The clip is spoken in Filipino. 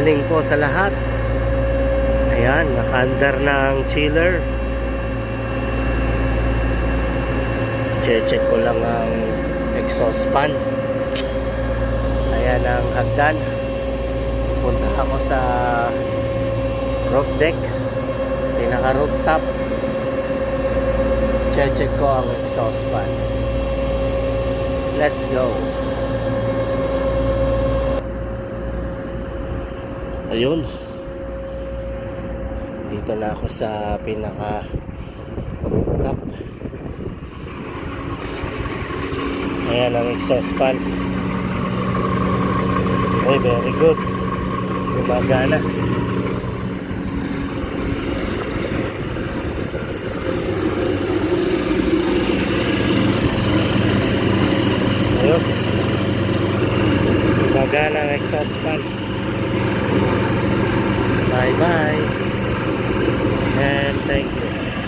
morning po sa lahat. Ayan, nakaandar ng chiller. Check ko lang ang exhaust fan. Ayan ang hagdan. Punta ako sa roof deck, pinaka rooftop. Check ko ang exhaust fan. Let's go. Ayun, dito na ako sa pinaka rooftop. Ayan ang exhaust fan. Ay, very good, gumagana. Ayos, gumagana ang exhaust fan. Bye bye and thank you.